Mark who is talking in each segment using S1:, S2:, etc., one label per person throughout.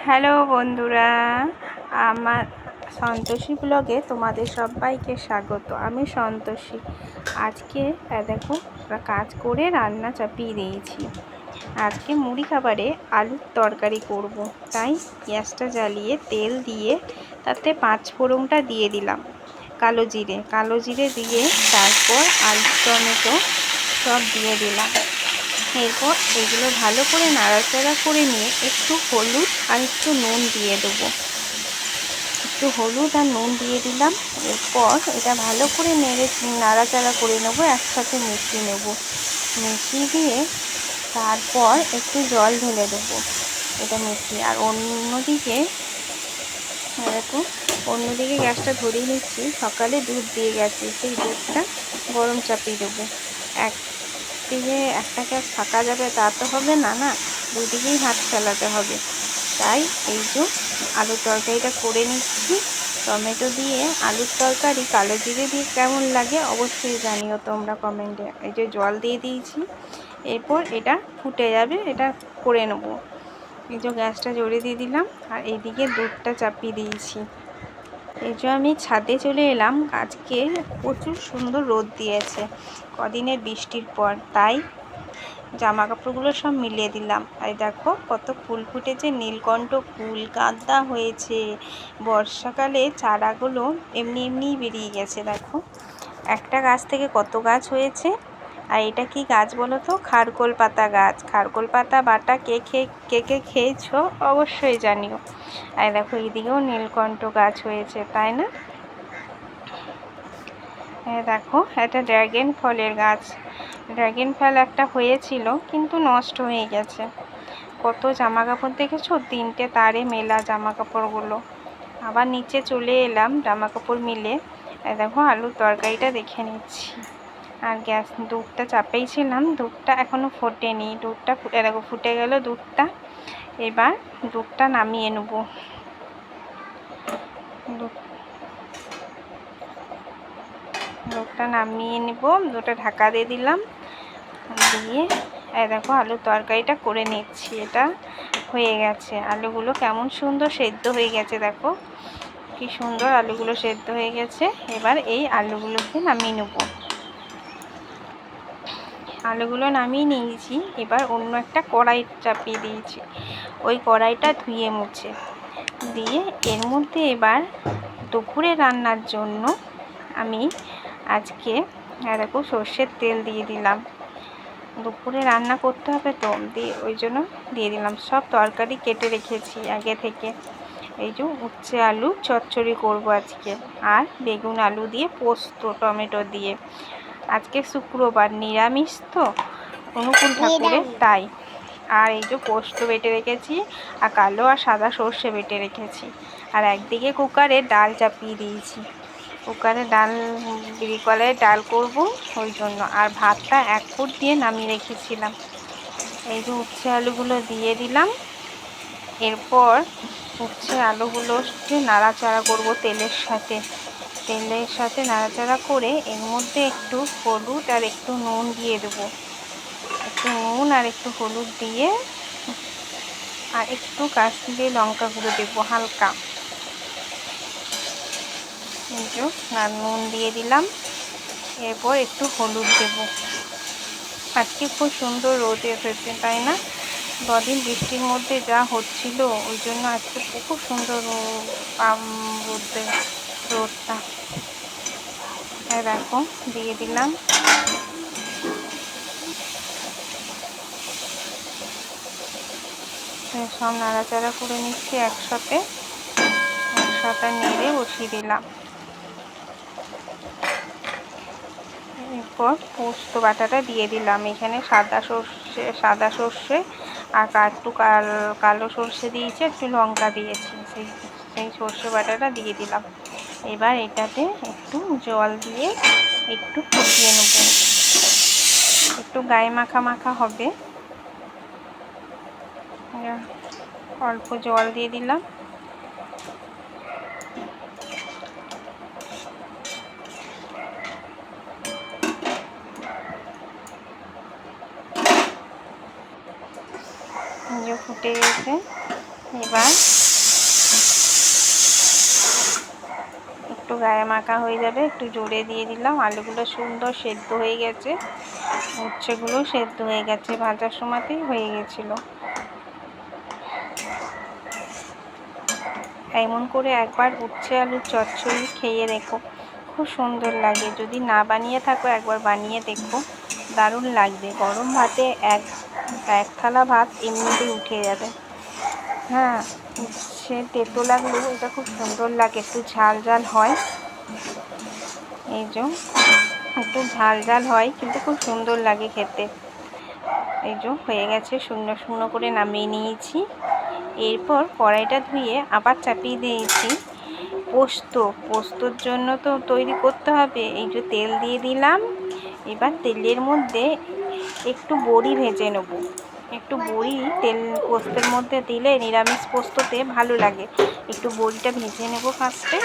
S1: Hello বন্ধুরা, আমার সন্তোষী ব্লগে তোমাদের সবাইকে স্বাগত। আমি সন্তোষী। আজকে দেখো কাজ করে রান্না চাপিয়ে দিয়েছি। আজকে মুড়ি খাবারে আলুর তরকারি করব, তাই গ্যাসটা জ্বালিয়ে তেল দিয়ে তাতে 5 ফোড়নটা দিয়ে দিলাম, কালো জিরে দিয়ে তারপর আলু টমেটো সব দিয়ে দিলাম। এরপর এগুলো ভালো করে নাড়াচাড়া করে নিয়ে একটু হলুদ আর একটু নুন দিয়ে দেবো। একটু হলুদ আর নুন দিয়ে দিলাম। এরপর এটা ভালো করে নাড়াচাড়া করে নেবো, একসাথে মিশিয়ে নেব। মিশিয়ে দিয়ে তারপর একটু জল ঢেলে দেবো এটা মিশিয়ে। আর অন্যদিকে গ্যাসটা ধরিয়ে নিচ্ছি। সকালে দুধ দিয়ে গেছি, সেই দুধটা গরম চাপিয়ে দেবো। একদিকে একটা গ্যাস থাকা যাবে তা তো হবে না, দুদিকেই হাত চালাতে হবে। তাই এই যে আলুর তরকারিটা করে নিচ্ছি। টমেটো দিয়ে আলুর তরকারি কালো জিরে দিয়ে কেমন লাগে অবশ্যই জানিও তোমরা কমেন্টে। এই যে জল দিয়ে দিয়েছি, এরপর এটা ফুটে যাবে, এটা করে নেবো। এই যে গ্যাসটা জোরে দিয়ে দিলাম আর এইদিকে দুধটা চাপিয়ে দিয়েছি। এই যে আমি ছাদে চলে এলাম। আজকে প্রচুর সুন্দর রোদ দিয়েছে কদিনের বৃষ্টির পর, তাই জামা কাপড়গুলো সব মিলিয়ে দিলাম। আর দেখো কত ফুল ফুটেছে, নীলকণ্ঠ ফুল, গাঁদা হয়েছে। বর্ষাকালে চারাগুলো এমনিই বেরিয়ে গেছে। দেখো একটা গাছ থেকে কত গাছ হয়েছে। আর এটা কি গাছ বলো তো? খারকোল পাতা গাছ। খারকোল পাতা বাটা কে খেয়েছো অবশ্যই জানিও। আর দেখো এইদিকেও নীলকণ্ঠ গাছ হয়েছে, তাই না? দেখো এটা ড্রাগন ফলের গাছ। ড্রাগন ফল একটা হয়েছিল কিন্তু নষ্ট হয়ে গেছে। কত জামা কাপড় দেখেছো, 3টে তারে মেলা জামা কাপড়গুলো। আবার নিচে চলে এলাম জামা কাপড় মিলে। দেখো আলুর তরকারিটা দেখে নিচ্ছি। আর দুধটা চাপেই ছিলাম, দুধটা এখনো ফোটেনি। দুধটা দেখো ফুটে গেল দুধটা। এবার দুধটা নামিয়ে নেব। দুধটা নামিয়ে নেব, দুধটা ঢাকা দিয়ে দিলাম। দিয়ে দেখো আলুর তরকারিটা করে নিচ্ছি। এটা হয়ে গেছে। আলুগুলো কেমন সুন্দর সেদ্ধ হয়ে গেছে, দেখো কি সুন্দর আলুগুলো সেদ্ধ হয়ে গেছে। এবার এই আলুগুলোকে নামিয়ে নেব। আলুগুলো নামিয়ে নিয়েছি। এবার অন্য একটা কড়াই চাপিয়ে দিয়েছি। ওই কড়াইটা ধুয়ে মুছে দিয়ে এর মধ্যে এবার দুপুরে রান্নার জন্য আমি আজকে দেখো সর্ষের তেল দিয়ে দিলাম। দুপুরে রান্না করতে হবে তো, ওই জন্য দিয়ে দিলাম। সব তরকারি কেটে রেখেছি আগে থেকে। এই যে উচ্ছে আলু চচ্চড়ি করব আজকে, আর বেগুন আলু দিয়ে পোস্ত টমেটো দিয়ে। আজকে শুক্রবার, নিরামিষ তো, অনুকূল ঠাকুরের, তাই। আর এই যে পোস্ত বেটে রেখেছি, আর কালো আর সাদা সর্ষে বেটে রেখেছি। আর একদিকে কুকারে ডাল চাপিয়ে দিয়েছি। কুকারে বিড়ি কলাইয়ের ডাল করব ওই জন্য। আর ভাতটা 1 ফুট দিয়ে নামিয়ে রেখেছিলাম। এই যে উচ্ছে আলুগুলো দিয়ে দিলাম। এরপর উচ্ছে আলুগুলোকে নাড়াচাড়া করব তেলের সাথে নাড়াচাড়া করে এর মধ্যে একটু হলুদ আর একটু নুন দিয়ে দেবো। একটু নুন আর একটু হলুদ দিয়ে আর একটু কাশ্মীরি লঙ্কা গুঁড়ো দেবো হালকা। আর নুন দিয়ে দিলাম। এরপর একটু হলুদ দেব। আজকে খুব সুন্দর রোদ এসেছে, তাই না? কদিন বৃষ্টির মধ্যে যা হচ্ছিল, ওই জন্য আজকে খুব সুন্দর রোদটা। দেখো দিয়ে দিলাম। সব নাড়াচাড়া করে নিচ্ছি একসাথে নেড়ে বসিয়ে দিলাম। এরপর পোস্ত বাটাটা দিয়ে দিলাম। এখানে সাদা সর্ষে আর একটু কালো সর্ষে দিয়েছি, একটু লঙ্কা দিয়েছি। সেই সর্ষে বাটাটা দিয়ে দিলাম। এবার এটাতে একটু জল দিয়ে একটু ফুটিয়ে নেব। একটু গায়ে মাখা হবে। অল্প জল দিয়ে দিলাম। ফুটে গেছে। এবার একটু গায়ে মাখা হয়ে যাবে, একটু জোরে দিয়ে দিলাম। আলুগুলো সুন্দর সেদ্ধ হয়ে গেছে, উচ্ছেগুলো সেদ্ধ হয়ে গেছে, ভাজার সময়তেই হয়ে গেছিলো। এমন করে একবার উচ্ছে আলুর চচ্চড়ি খেয়ে দেখো, খুব সুন্দর লাগে। যদি না বানিয়ে থাকো একবার বানিয়ে দেখো, দারুণ লাগবে। গরম ভাতে এক থালা ভাত এমনিতেই উঠে যাবে। হ্যাঁ, উচ্ছে তেতো লাগলেও এটা খুব সুন্দর লাগে, একটু ঝাল ঝাল হয়। এই যে একটু ঝাল ঝাল হয়, কিন্তু খুব সুন্দর লাগে খেতে। এই যে হয়ে গেছে, শুকনো শুকনো করে নামিয়ে নিয়েছি। এরপর কড়াইটা ধুয়ে আবার চাপিয়ে দিয়েছি পোস্তর জন্য তো তৈরি করতে হবে। এই যে তেল দিয়ে দিলাম। এবার তেলের মধ্যে একটু বড়ি ভেজে নেব। একটু বড়ি পোস্তের মধ্যে দিলে নিরামিষ পোস্ততে ভালো লাগে। একটু বড়িটা ভেজে নেব ফার্স্টে।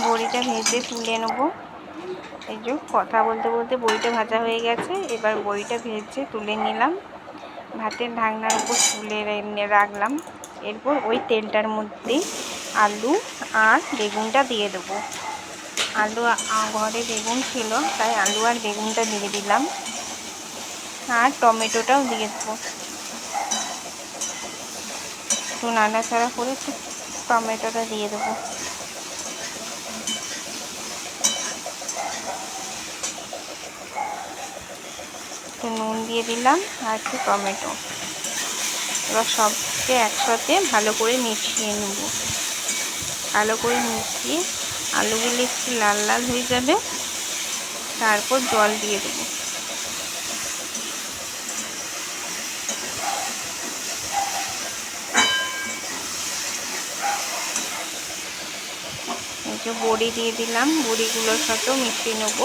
S1: বড়িটা ভেজে তুলে নেব। এই যে কথা বলতে বলতে বড়িটা ভাজা হয়ে গেছে। এবার বড়িটা ভেজে তুলে নিলাম, ভাতের ঢাকনার উপর তুলে রাখলাম। এরপর ওই তেলটার মধ্যেই আলু আর বেগুনটা দিয়ে দেবো। আলু ঘরে বেগুন ছিল, তাই আলু আর বেগুনটা দিয়ে দিলাম, আর টমেটোটাও দিয়ে দেবো। একটু নাড়াচাড়া করে টমেটোটা দিয়ে দেবো। একটু নুন দিয়ে দিলাম আর একটু টমেটো। এবার সবকে একসাথে ভালো করে মিশিয়ে নেব। ভালো করে মিশিয়ে আলুগুলো একটু লাল লাল হয়ে যাবে, তারপর জল দিয়ে দেবো। এই যে বড়ি দিয়ে দিলাম, বড়িগুলোর সাথেও মিশিয়ে নেব।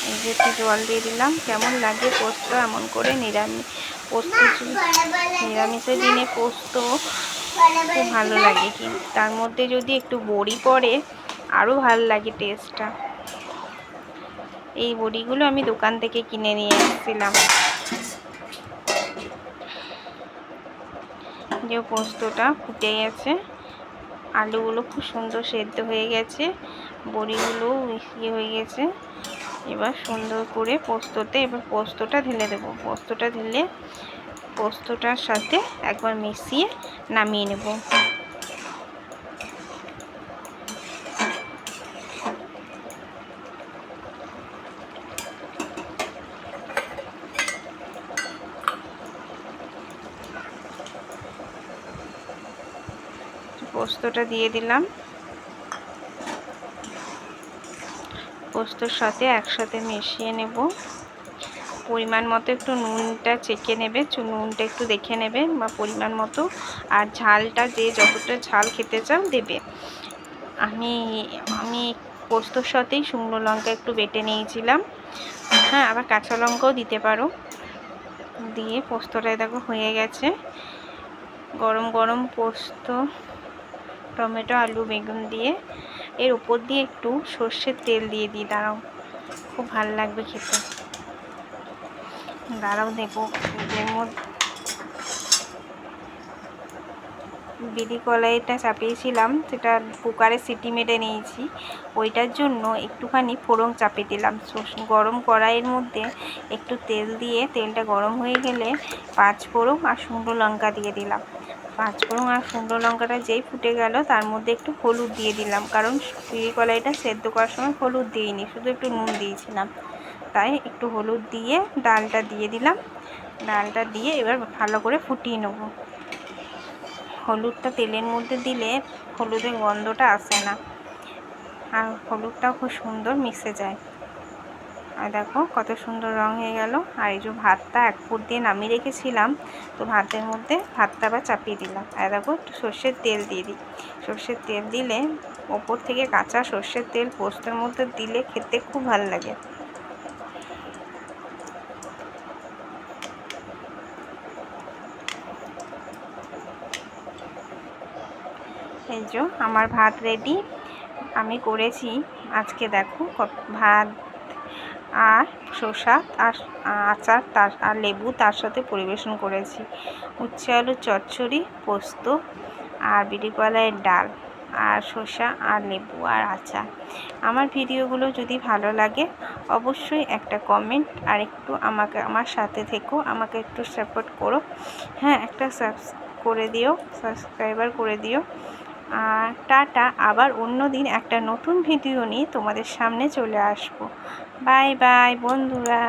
S1: এই যে একটু জল দিয়ে দিলাম। কেমন লাগে পোস্ত এমন করে নিরামিষের দিনে পোস্ত খুব ভালো লাগে, কিন্তু তার মধ্যে যদি একটু বড়ি পড়ে আরও ভালো লাগে টেস্টটা। এই বড়িগুলো আমি দোকান থেকে কিনে নিয়ে এসেছিলাম। যে পোস্তটা ফুটে গেছে, আলুগুলো খুব সুন্দর সেদ্ধ হয়ে গেছে, বড়িগুলোও মিশিয়ে হয়ে গেছে। এবার সুন্দর করে এবার পোস্তটা ঢেলে দেবো। পোস্তটা ঢেলে পোস্তটার সাথে একবার মিশিয়ে নামিয়ে নেব। পোস্তটা দিয়ে দিলাম, পোস্তর সাথে একসাথে মিশিয়ে নেব। পরিমাণ মতো একটু নুনটা চেখে নেবে, নুনটা একটু দেখে নেবে বা পরিমাণ মতো। আর ঝালটা যে যতটা ঝাল খেতে চাও দেবে। আমি পোস্তর সাথেই শুকনো লঙ্কা একটু বেটে নিয়েছিলাম। হ্যাঁ, আবার কাঁচা লঙ্কাও দিতে পারো। দিয়ে পোস্তটা দেখো হয়ে গেছে। গরম গরম পোস্ত, টমেটো, আলু, বেগুন দিয়ে এর উপর দিয়ে একটু সর্ষের তেল দিয়ে দিই। দাঁড়াও, খুব ভালো লাগবে খেতে। দাঁড়াও দেখো, এর মধ্যে বিড়ি কলাইটা চাপিয়েছিলাম, সেটা কুকারে সিটি মেরে নিয়েছি। ওইটার জন্য একটুখানি ফোড়ন চাপিয়ে দিলাম। গরম কড়াইয়ের মধ্যে একটু তেল দিয়ে, তেলটা গরম হয়ে গেলে 5 ফোড়ন আর শুকনো লঙ্কা দিয়ে দিলাম। 5 ফোড়ন আর শুকনো লঙ্কাটা যেই ফুটে গেল, তার মধ্যে একটু হলুদ দিয়ে দিলাম, কারণ বিড়ি কলাইটা সেদ্ধ করার সময় হলুদ দিইনি, শুধু একটু নুন দিয়েছিলাম। তাই একটু হলুদ দিয়ে ডালটা দিয়ে দিলাম। ডালটা দিয়ে এবার ভালো করে ফুটিয়ে নেব। হলুদটা তেলের মধ্যে দিলে হলুদের গন্ধটা আসে না, আর হলুদটাও খুব সুন্দর মিশে যায়। আর দেখো কত সুন্দর রং হয়ে গেল। আর এই যে ভাতটা 1 ফুট দিয়ে নামিয়ে রেখেছিলাম, তো ভাতের মধ্যে ভাতটা আবার চাপিয়ে দিলাম। আর দেখো একটু সর্ষের তেল দিয়ে দিই। সর্ষের তেল দিলে ওপর থেকে কাঁচা সর্ষের তেল পোস্তের মধ্যে দিলে খেতে খুব ভালো লাগে। এই যে আমার ভাত রেডি। আমি করেছি আজকে দেখো ভাত আর শসা আর আচার আর লেবু, তার সাথে পরিবেশন করেছি উচ্ছে আলুর চচ্চড়ি, পোস্ত আর বিউলি কলাইয়ের ডাল আর শসা আর লেবু আর আচার। আমার ভিডিওগুলো যদি ভালো লাগে অবশ্যই একটা কমেন্ট আর একটু আমার সাথে থেকো, আমাকে একটু সাপোর্ট করো। হ্যাঁ, একটা সাবস্ক্রাইবার করে দিও। আর টাটা, আবার অন্য দিন একটা নতুন ভিডিও নিয়ে তোমাদের সামনে চলে আসবো। বাই বাই বন্ধুরা।